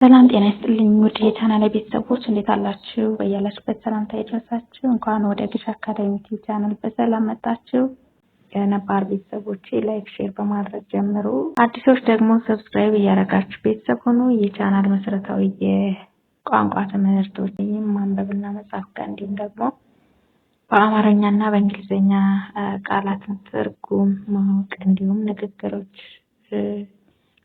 ሰላም ጤና ይስጥልኝ ውድ የቻናሌ ቤተሰቦች እንዴት አላችሁ? በያላችሁበት ሰላምታ ይድረሳችሁ። እንኳን ወደ ግሽ አካዳሚ ዩቲዩብ ቻናል በሰላም መጣችሁ። ነባር ቤተሰቦቼ ላይክ፣ ሼር በማድረግ ጀምሩ። አዲሶች ደግሞ ሰብስክራይብ እያደረጋችሁ ቤተሰብ ሆኑ። የቻናል መሰረታዊ የቋንቋ ትምህርቶች ማንበብና መጻፍ ጋር እንዲሁም ደግሞ በአማርኛና በእንግሊዝኛ ቃላትን ትርጉም ማወቅ እንዲሁም ንግግሮች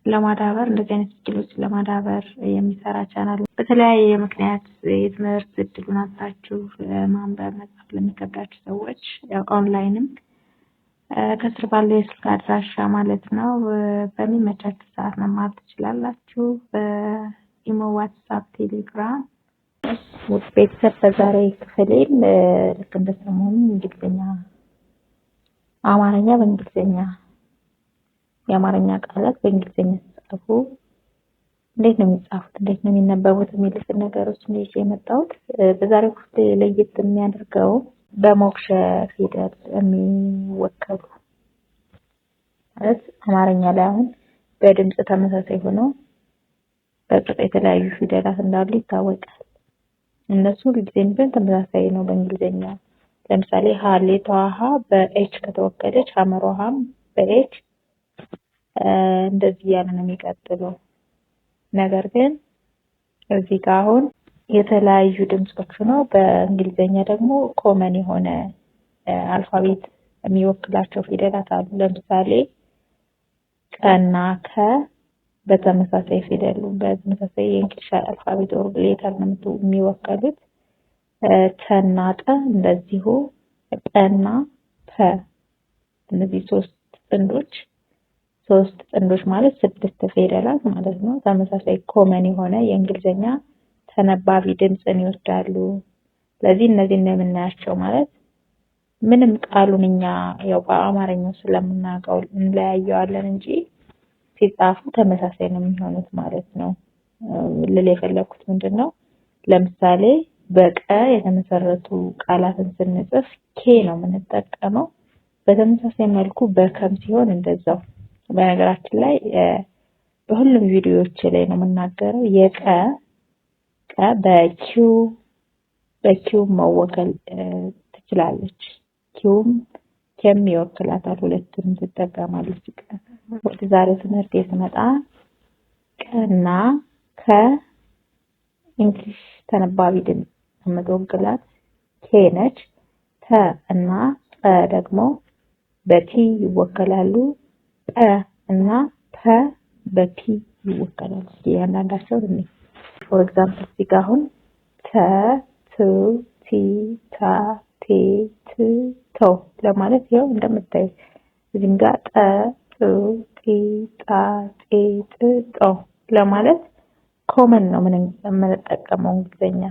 ለማዳበር እንደዚህ አይነት ስኪሎች ለማዳበር የሚሰራ ቻናል። በተለያየ ምክንያት የትምህርት እድሉን አጣችሁ ማንበብ መጻፍ ለሚከብዳችሁ ሰዎች ኦንላይንም ከስር ባለው የስልክ አድራሻ ማለት ነው በሚመቻችሁ ሰዓት መማር ትችላላችሁ። በኢሞ፣ ዋትስአፕ፣ ቴሌግራም ቤተሰብ በዛሬ ክፍሌም ልክ እንደሰሞኑ እንግሊዝኛ አማርኛ በእንግሊዝኛ የአማርኛ ቃላት በእንግሊዝኛ ሲጻፉ እንዴት ነው የሚጻፉት፣ እንዴት ነው የሚነበቡት የሚሉትን ነገሮች ነው የመጣሁት። በዛሬው ክፍል ለየት የሚያደርገው በሞክሸ ፊደል የሚወከሉ ማለት አማርኛ ላይ አሁን በድምጽ ተመሳሳይ ሆነው በቅጥ የተለያዩ ፊደላት እንዳሉ ይታወቃል። እነሱ ሁልጊዜም ግን ተመሳሳይ ነው በእንግሊዝኛ። ለምሳሌ ሀሌቷ ሀ በኤች ከተወከለች ሀመሮሃም በኤች እንደዚህ ያለ ነው የሚቀጥለው። ነገር ግን እዚህ ጋር አሁን የተለያዩ ድምጾች ነው። በእንግሊዝኛ ደግሞ ኮመን የሆነ አልፋቤት የሚወክላቸው ፊደላት አሉ። ለምሳሌ ቀና ከ በተመሳሳይ ፊደሉ በተመሳሳይ የእንግሊዝ አልፋቤት ኦር ሌተር ነው የሚወከሉት። ተና ጠ እንደዚሁ ቀና ፐ እነዚህ ሶስት ጥንዶች ማለት 6 ፊደላት ማለት ነው። ተመሳሳይ ኮመን የሆነ የእንግሊዝኛ ተነባቢ ድምጽን ይወስዳሉ። ስለዚህ እነዚህ እንደምናያቸው ማለት ምንም ቃሉን እኛ ያው በአማርኛው ስለምናውቀው እንለያየዋለን እንጂ ሲጻፉ ተመሳሳይ ነው የሚሆኑት ማለት ነው። ልል የፈለኩት ምንድነው ለምሳሌ በቀ የተመሰረቱ ቃላትን ስንጽፍ ኬ ነው የምንጠቀመው። በተመሳሳይ መልኩ በከም ሲሆን እንደዛው። በነገራችን ላይ በሁሉም ቪዲዮዎች ላይ ነው የምናገረው የቀ በኪው መወከል ትችላለች። ኪውም ከሚወክላታል ሁለቱንም ትጠቀማለች። ወደ ዛሬው ትምህርት ስመጣ ቀና ከእንግሊዝ ተነባቢ ድምጽ የምትወክላት ኬ ነች። ተ እና ጠ ደግሞ በቲ ይወከላሉ። ጰ እና ፐ በፒ ይወከላሉ። እያንዳንዳቸው ፎር ኤግዛምፕል እዚህ ጋር አሁን ተ፣ ቱ፣ ቲ፣ ታ፣ ቴ፣ ት፣ ቶ ለማለት ይኸው እንደምታዩ እዚህም ጋር ጠ፣ ጡ፣ ጢ፣ ጣ፣ ጤ፣ ጥ፣ ጦ ለማለት ኮመን ነው የምንጠቀመው እንግሊዝኛ።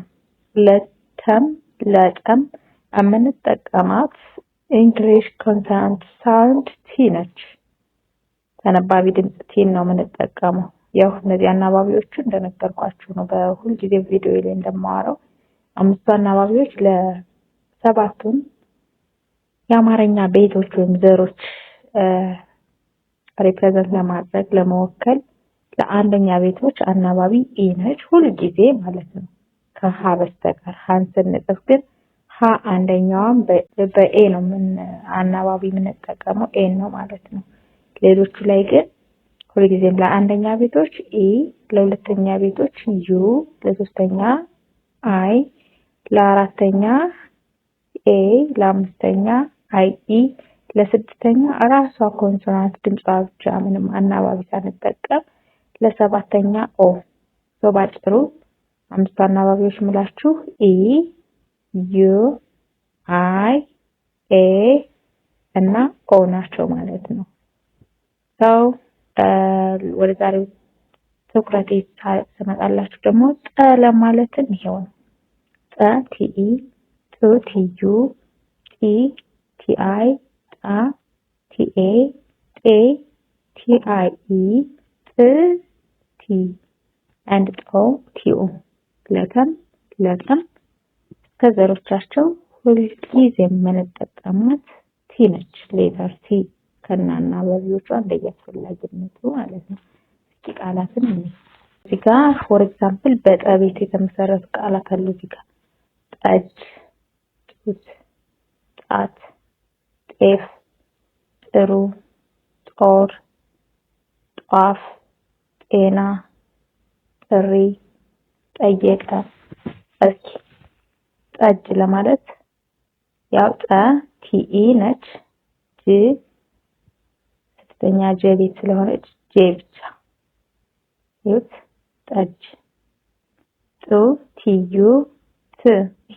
ለተም ለጠም የምንጠቀማት እንግሊሽ ኮንሶናንት ሳውንድ ቲ ነች። ተነባቢ ድምጽ ቲ ነው የምንጠቀመው። ያው እነዚህ አናባቢዎቹ እንደነገርኳችሁ ነው በሁሉ ጊዜ ቪዲዮ ላይ እንደማወራው። 5 አናባቢዎች ለሰባቱም የአማርኛ ቤቶች ወይም ዘሮች ሪፕሬዘንት ለማድረግ ለመወከል ለአንደኛ ቤቶች አናባቢ ኢ ነች ሁሉ ጊዜ ማለት ነው ከሀ በስተቀር። ሀን ስንጽፍ ግን ሀ አንደኛዋም በኤ ነው አናባቢ የምንጠቀመው ኤ ነው ማለት ነው። ሌሎቹ ላይ ግን ሁልጊዜም ለአንደኛ ቤቶች ኢ፣ ለሁለተኛ ቤቶች ዩ፣ ለሶስተኛ አይ፣ ለአራተኛ ኤ፣ ለአምስተኛ አይ ኢ፣ ለስድስተኛ ራሷ ኮንሶናንት ድምጿ ብቻ ምንም አናባቢ ሳንጠቀም ለሰባተኛ ኦ። ባጭሩ 5 አናባቢዎች ምላችሁ ኢ፣ ዩ፣ አይ፣ ኤ እና ኦ ናቸው ማለት ነው። ወደ ዛሬው ትኩረቴ ስመጣላችሁ ደግሞ ጠ ለማለትም ይሄው ነው። ጠ ቲኢ፣ ቱ ቲዩ፣ ጢ ቲአይ፣ ጣ ቲኤ፣ ጤ ቲአይኢ፣ ጥ ቲ and ጦ ቲኡ። ለተም ከዘሮቻቸው ሁልጊዜ የምንጠቀማት ቲ ነች። ሌተር ቲ ከናናባቢዎቿ እንደየአስፈላጊነቱ ማለት ነው። እስኪ ቃላትን እዚህ ጋር ፎር ኤግዛምፕል በጠቤት የተመሰረቱ ቃላት አሉ። እዚህ ጋር ጠጅ፣ ጡት፣ ጣት፣ ጤፍ፣ ጥሩ፣ ጦር፣ ጧፍ፣ ጤና፣ ጥሪ፣ ጠየቀ። እስኪ ጠጅ ለማለት ያው ጠ ቲኢ ነች፣ ጅ ስድስተኛ ጀ ቤት ስለሆነች ጄ ብቻ ይሁት ጠጅ። ጡ ቲዩ ት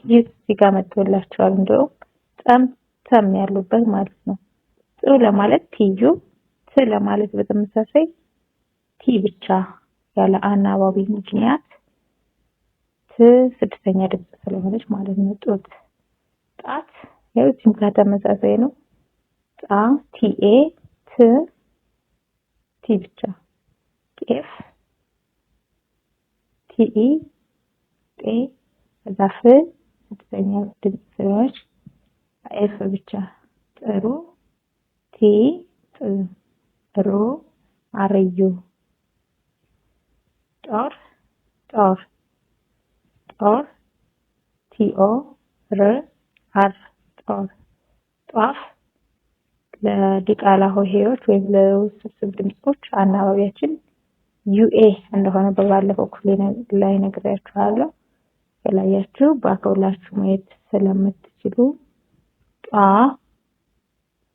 ይህ እዚህ ጋር መጥቶላችኋል። እንደውም ተም ያሉበት ማለት ነው። ጥሩ ለማለት ቲዩ፣ ት ለማለት በተመሳሳይ ቲ ብቻ ያለ አናባቢ ምክንያት ት ስድስተኛ ድምጽ ስለሆነች ማለት ነው። ጡት። ጣት ያው እዚህም ጋር ተመሳሳይ ነው። ጣ ቲኤ ት ቲ ብቻ። ጤፍ ቲኢ ጤ ዛፍ ስድስተኛ ድምጽ ስለሆነች ኤፍ ብቻ። ጥሩ ቲ ጥ ሩ አርዩ። ጦር ጦር ጦር ቲኦ ር አር ጦር። ጧፍ ለዲቃላ ሆሄዎች ወይም ለውስብስብ ድምጾች አናባቢያችን ዩኤ እንደሆነ በባለፈው ክፍል ላይ ነግሬያችኋለሁ። ከላያችሁ ባከውላችሁ ማየት ስለምትችሉ ጧ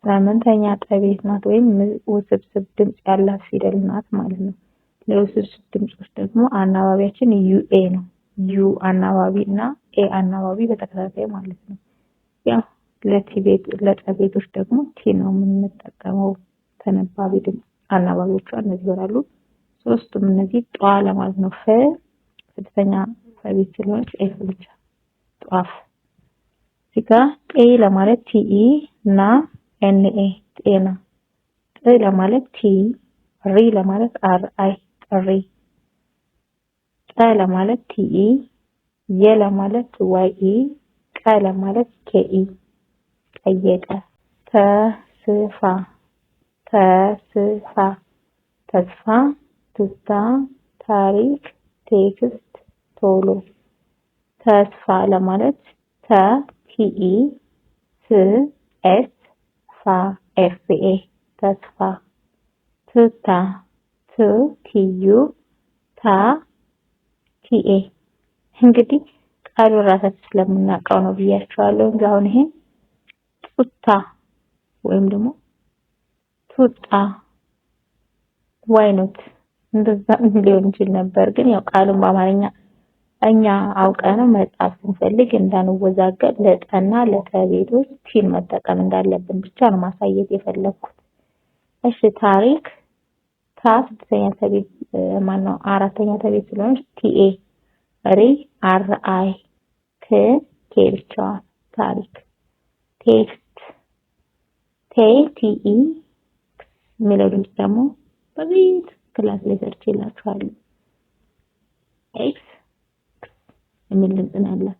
ስምንተኛ ጠቤት ናት ወይም ውስብስብ ድምጽ ያላት ፊደል ናት ማለት ነው። ለውስብስብ ድምጾች ደግሞ አናባቢያችን ዩኤ ነው። ዩ አናባቢ እና ኤ አናባቢ በተከታታይ ማለት ነው። ያው ለጠቤቶች ደግሞ ቲ ነው የምንጠቀመው። ተነባቢ ድምጽ አናባቢዎቹ እነዚህ ይሆናሉ። ሶስቱም እነዚህ ጧ ለማለት ነው። ፈ ስድስተኛ ጠቤት ስለሆነች ኤፍ ብቻ ጧፍ። እዚህ ጋር ጤ ለማለት ቲኢ እና ኤንኤ ጤና። ጥ ለማለት ቲ፣ ሪ ለማለት አር አይ ጥሪ። ጠ ለማለት ቲኢ፣ የ ለማለት ዋይኢ፣ ቀ ለማለት ኬኢ ጠየቀ። ተስፋ ተስፋ ተስፋ ትዝታ ታሪክ ቴክስት ቶሎ። ተስፋ ለማለት ተ ቲኢ ስ ኤስ ፋ ኤፍኤ ተስፋ። ትታ ት ቲዩ ታ ቲኤ። እንግዲህ ቃሉ ራሳችን ስለምናውቀው ነው ብያችኋለሁ። አሁን ይሄ ጡታ ወይም ደግሞ ቱጣ ዋይኖት እንደዛ ሊሆን ይችል ነበር። ግን ያው ቃሉን በአማርኛ እኛ አውቀነው መጻፍ ስንፈልግ እንዳንወዛገብ ለጠና ለተቤቶች ቲን መጠቀም እንዳለብን ብቻ ነው ማሳየት የፈለኩት። እሺ ታሪክ ታ ስድስተኛ ተቤት ማነው አራተኛ ተቤት ስለሆነ ቲኤ ሪ አር አይ ክ ኬ ብቻ ታሪክ። ቴክስት ቴ ቲኢ የሚለው ድምጽ ደግሞ በቤት ክላስ ላይ ሰርቼላችኋለሁ። ኤክስ የሚል ድምጽ ነው ያለው።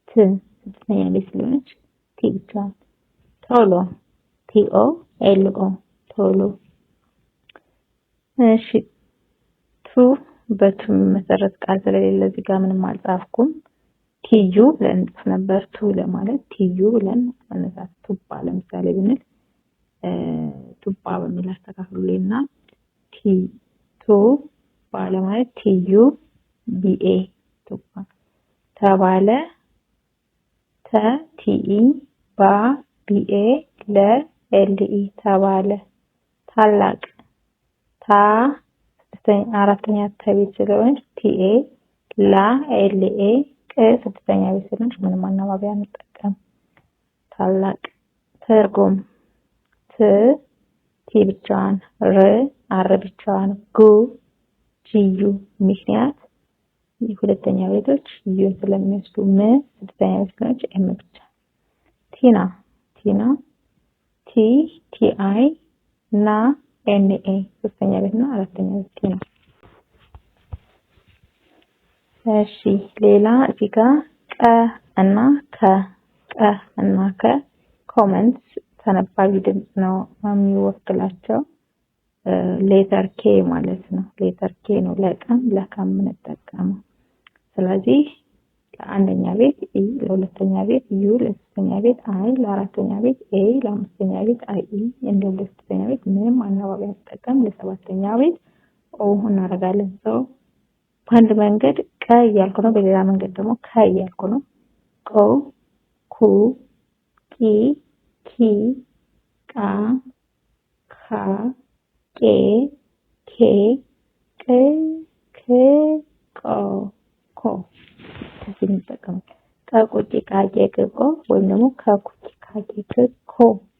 ት ስድስተኛ ቤት ስለሆነች ቲ ብቻ። ቶሎ ቲኦ ኤልኦ ቶሎ። እሺ ቱ በቱ መሰረት ቃል ስለሌለ እዚህ ጋር ምንም አልጻፍኩም። ቲዩ ብለን እንጽፍ ነበር። ቱ ለማለት ቲዩ ብለን መነሳት። ቱባ ለምሳሌ ብንል ቱባ በሚል አስተካክሉልኝና ቲ ቱ ባለማለት ቲዩ ቢኤ ቱባ። ተባለ ተ ቲኢ ባ ቢኤ ለ ኤልኢ ተባለ። ታላቅ ታ አራተኛ ተቤት ስለሆነች ቲኤ ላ ኤልኤ ቅ ስድስተኛ ቤት ስለሆነች ምንም አናባቢያ አንጠቀም። ታላቅ። ትርጉም ት ቲ ብቻዋን ር አር ብቻዋን ጉ ጂዩ ምክንያት ሁለተኛ ቤቶች ዩን ስለሚወስዱ ም ስድስተኛ ቤት ስለሆነች ኤም ብቻ። ቲና ቲና ቲ ቲአይ ና ኤንኤ ሶስተኛ ቤት ነው። አራተኛ ቤት ቲና። እሺ ሌላ እዚህ ጋር ቀ እና ከ ኮመንትስ ተነባቢ ድምጽ ነው የሚወክላቸው። ሌተር ኬ ማለት ነው። ሌተር ኬ ነው ለቀም ለካም የምንጠቀመው። ስለዚህ ለአንደኛ ቤት ኢ፣ ለሁለተኛ ቤት ዩ፣ ለሶስተኛ ቤት አይ፣ ለአራተኛ ቤት ኤ፣ ለአምስተኛ ቤት አይ ኢ፣ እንዲሁም ለስድስተኛ ቤት ምንም አናባቢ አንጠቀም። ለሰባተኛ ቤት ኦ እናደርጋለን። ሰው በአንድ መንገድ ቀ እያልኩ ነው፣ በሌላ መንገድ ደግሞ ከ እያልኩ ነው። ቆ፣ ኩ፣ ቂ፣ ኪ፣ ቃ፣ ካ፣ ቄ፣ ኬ፣ ቅ፣ ክ፣ ቆ፣ ኮ ከዚህ እንጠቀም። ከቁጭ ካቄ ከቆ ወይም ደግሞ ከቁጭ ካቄ ከኮ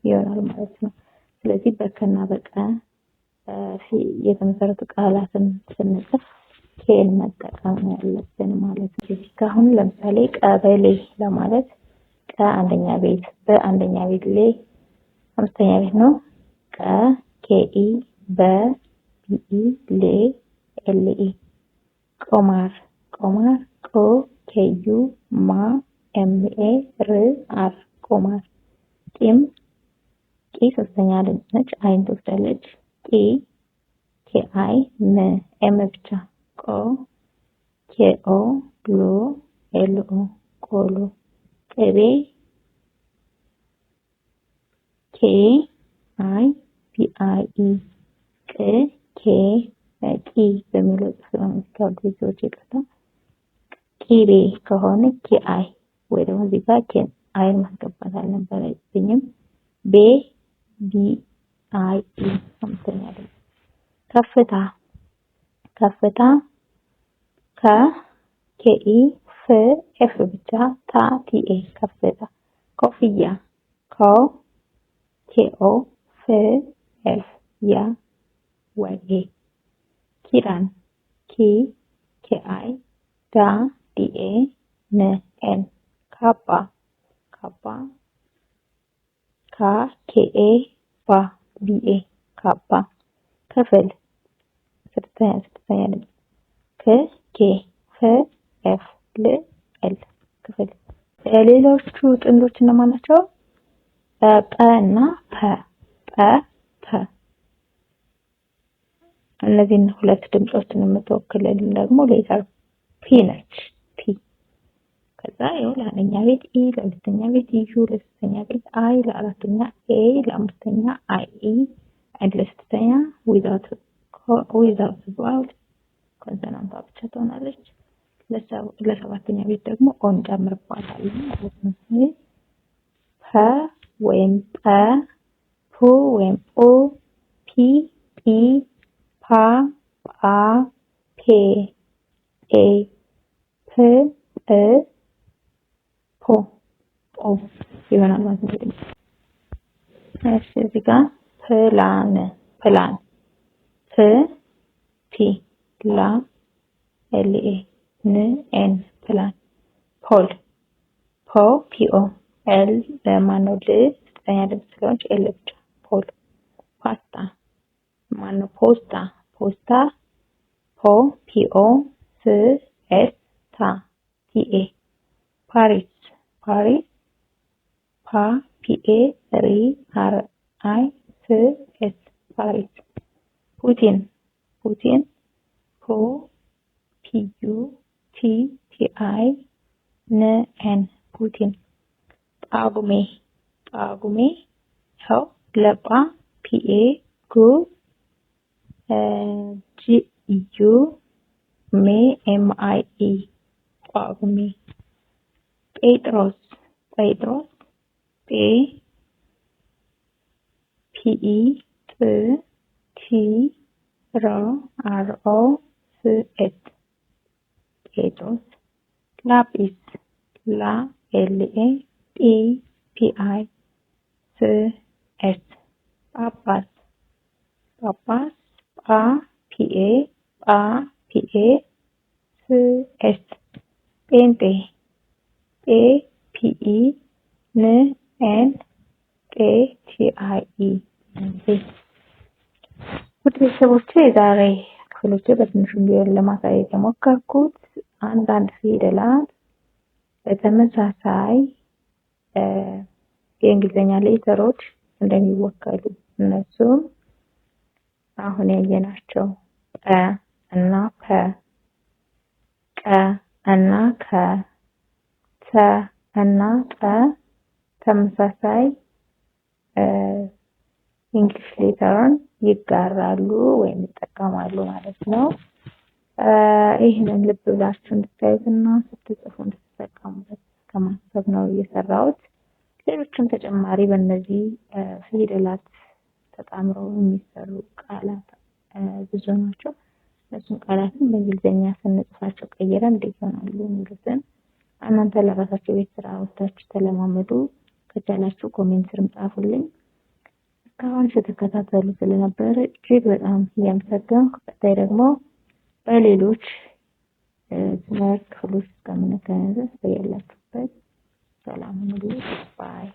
ይሆናል ማለት ነው። ስለዚህ በከና በቀ የተመሰረቱ ቃላትን ስንጽፍ ኬን መጠቀም ያለብን ማለት ነው። እዚህ ጋር አሁን ለምሳሌ ቀበሌ ለማለት ቀ አንደኛ ቤት፣ በአንደኛ ቤት ሌ አምስተኛ ቤት ነው። ቀ ኬኢ፣ በ ቢኢ፣ ሌ ኤልኢ። ቆማር ቆማር ቆ ኬዩ፣ ማ ኤምኤ፣ ር አር ቆማር። ቂም ቂ ሶስተኛ ድምፅ ነች፣ አይን ትወስዳለች። ቂ ኬአይ፣ ም ኤም ብቻ። ቆ ኬኦ፣ ሎ ኤልኦ ቆሎ። ቅቤ ኬ አይ ቢአይ ኢ። ቅ ኬ ቂ በሚለው ጽፈን ቤቶች ይቀጣ። ቂቤ ከሆነ ኪአይ ወይ ደግሞ እዚህ ጋር ኬን አይን ማስገባት አልነበረብኝም። ቤ ቢ አይ ኢ አምስተኛ ድምፅ። ከፍታ ከፍታ ከ ኬኢ፣ ፍ ኤፍ ብቻ፣ ታ ቲኤ ከፍታ። ኮፍያ ኮ ኬኦ፣ ፍ ኤፍ ያ ወጌ። ኪዳን ኪ ኬአይ፣ ዳ ዲኤ፣ ነ ኤን። ካባ ካባ ካ ኬኤ፣ ባ ቢኤ ካባ። ክፍል ስድስተኛ ድምፅ ክ ኬ፣ ፍ ኤፍ ል ኤል ክፍል። ሌሎቹ ጥንዶች እነማን ናቸው? ጰ እና ፐ። ጰ ፐ። እነዚህን ሁለት ድምጾችን የምትወክልልን ደግሞ ሌተር ፒ ነች። ፒ። ከዛ ይኸው ለአንደኛ ቤት ኢ፣ ለሁለተኛ ቤት ዩ፣ ለሶስተኛ ቤት አይ፣ ለአራተኛ ኤ፣ ለአምስተኛ አይ ኢ፣ ለስድስተኛ ዊዛውት ቫውል ኮንሶናንቷ ብቻ ትሆናለች። ለሰባተኛ ቤት ደግሞ ኦ እንጨምርባታለን ማለት ነው። ፐ ወይም ጰ፣ ፑ ወይም ኦ፣ ፒ ጲ፣ ፓ ጳ፣ ፔ ኤ፣ ፕ ጵ፣ ፖ ጶ ይሆናል ማለት ነው። እሺ እዚህ ጋር ፕላን ፕላን ፕ ፒ ላ ኤልኤ ን ኤን ፕላን። ፖል ፖ ፒኦ ኤል ማነው ል ስድስተኛ ድምፅ ስለሆነች ኤል ብቻ ፖል። ፓስታ ማነው ፖስታ ፖስታ ፖ ፒኦ ስ ኤስ ታ ቲኤ። ፓሪስ ፓሪስ ፓ ፒኤ ሪ አር አይ ስ ኤስ ፓሪስ። ፑቲን ፑቲን ፖ ፒዩ ቲ ቲአይ ን ኤን ፑቲን። ጳጉሜ ጳጉሜ ያው ለጳ ፒኤ ጉ ጂዩ ሜ ኤምአይ ኢ ጳጉሜ። ጴጥሮስ ጴጥሮስ ጴ ፒኢ ጥ ቲ ረ አርኦ ስ ኤስ ጴጥሮስ። ላጲስ ላ ኤልኤ ጲ ፒአይ ስ ኤስ ጳጳስ ጳጳስ ጳ ፒኤ ጳ ፒኤ ስ ኤስ ጴንጤ ጴ ፒኢ ን ኤን ጤ ቲአይ ኢ። ውድ ቤተሰቦቼ የዛሬ ክፍሎቼ በትንሹ ቢሆን ለማሳየት የሞከርኩት አንዳንድ ፊደላት በተመሳሳይ የእንግሊዝኛ ሌተሮች እንደሚወከሉ እነሱም አሁን ያየናቸው ቀ እና ፐ፣ ቀ እና ከ፣ ተ እና ጠ ተመሳሳይ እንግሊሽ ሌተርን ይጋራሉ ወይም ይጠቀማሉ ማለት ነው። ይህንን ልብ ብላችሁ እንድታዩትና ስትጽፉ እንድትጠቀሙበት ከማሰብ ነው እየሰራሁት። ሌሎችም ተጨማሪ በእነዚህ ፊደላት ተጣምረው የሚሰሩ ቃላት ብዙ ናቸው። እነሱን ቃላትን በእንግሊዝኛ ስንጽፋቸው ቀይረን እንዴት ይሆናሉ የሚሉትን እናንተ ለራሳችሁ ቤት ስራ ወስዳችሁ ተለማመዱ። ከቻላችሁ ኮሜንት ስርም ጻፉልኝ። እስካሁን ስትከታተሉ ስለነበረ እጅግ በጣም እያመሰገንኩ ቀጣይ ደግሞ በሌሎች ትምህርት ክፍሎች እስከምንገናኝ ድረስ በያላችሁበት ሰላም ሁኑ። ባይ